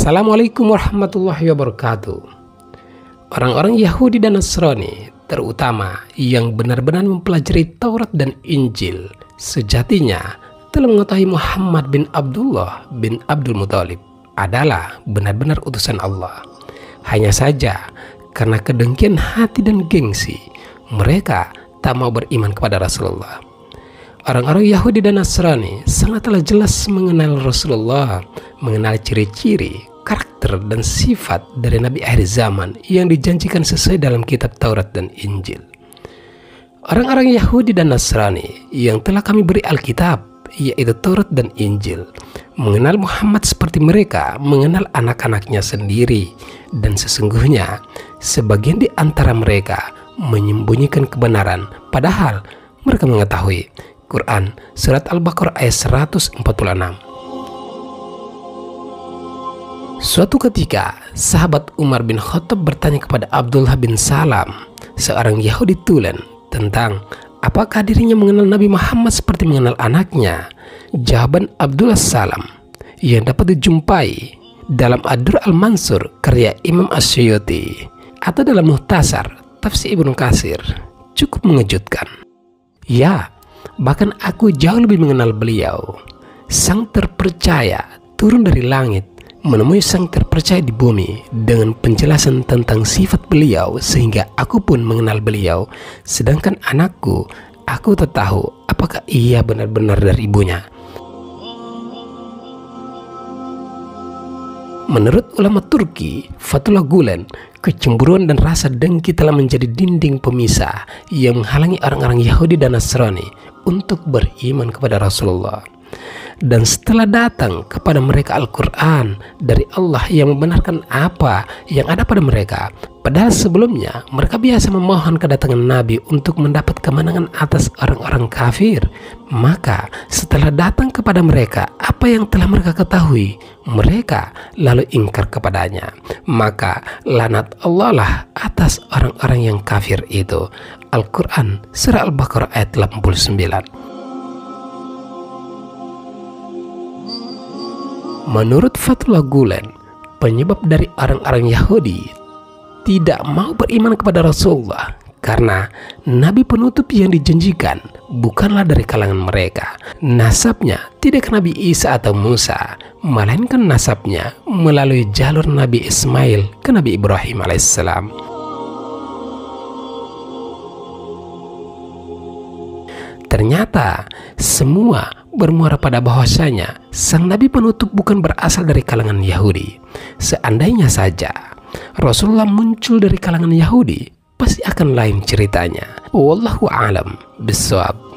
Assalamualaikum warahmatullahi wabarakatuh. Orang-orang Yahudi dan Nasrani, terutama yang benar-benar mempelajari Taurat dan Injil, sejatinya telah mengetahui Muhammad bin Abdullah bin Abdul Muthalib adalah benar-benar utusan Allah. Hanya saja karena kedengkian hati dan gengsi, mereka tak mau beriman kepada Rasulullah. Orang-orang Yahudi dan Nasrani sangatlah jelas mengenal Rasulullah, mengenal ciri-ciri, karakter, dan sifat dari Nabi akhir zaman yang dijanjikan sesuai dalam kitab Taurat dan Injil. Orang-orang Yahudi dan Nasrani yang telah kami beri Alkitab, yaitu Taurat dan Injil, mengenal Muhammad seperti mereka mengenal anak-anaknya sendiri, dan sesungguhnya sebagian di antara mereka menyembunyikan kebenaran, padahal mereka mengetahui. Quran Surat Al-Baqarah ayat 146. Suatu ketika, sahabat Umar bin Khattab bertanya kepada Abdullah bin Salam, seorang Yahudi tulen, tentang apakah dirinya mengenal Nabi Muhammad seperti mengenal anaknya. Jawaban Abdullah Salam yang dapat dijumpai dalam Ad-Durr Al-Mansur karya Imam Asyuyuti atau dalam Muhtasar Tafsir Ibnu Katsir cukup mengejutkan. Ya, bahkan aku jauh lebih mengenal beliau. Sang terpercaya turun dari langit menemui sang terpercaya di bumi dengan penjelasan tentang sifat beliau, sehingga aku pun mengenal beliau. Sedangkan anakku, aku tak tahu apakah ia benar-benar dari ibunya. Menurut ulama Turki, Fethullah Gulen, kecemburuan dan rasa dengki telah menjadi dinding pemisah yang menghalangi orang-orang Yahudi dan Nasrani untuk beriman kepada Rasulullah. Dan setelah datang kepada mereka Al-Quran dari Allah yang membenarkan apa yang ada pada mereka, padahal sebelumnya mereka biasa memohon kedatangan Nabi untuk mendapat kemenangan atas orang-orang kafir, maka setelah datang kepada mereka apa yang telah mereka ketahui, mereka lalu ingkar kepadanya. Maka laknat Allah lah atas orang-orang yang kafir itu. Al-Quran Surah Al-Baqarah ayat 89. Menurut Fethullah Gulen, penyebab dari orang-orang Yahudi tidak mau beriman kepada Rasulullah karena Nabi penutup yang dijanjikan bukanlah dari kalangan mereka. Nasabnya tidak ke Nabi Isa atau Musa, melainkan nasabnya melalui jalur Nabi Ismail ke Nabi Ibrahim alaihissalam. Ternyata semua bermuara pada bahwasanya sang Nabi penutup bukan berasal dari kalangan Yahudi. Seandainya saja Rasulullah muncul dari kalangan Yahudi, pasti akan lain ceritanya. Wallahu a'lam bishawab.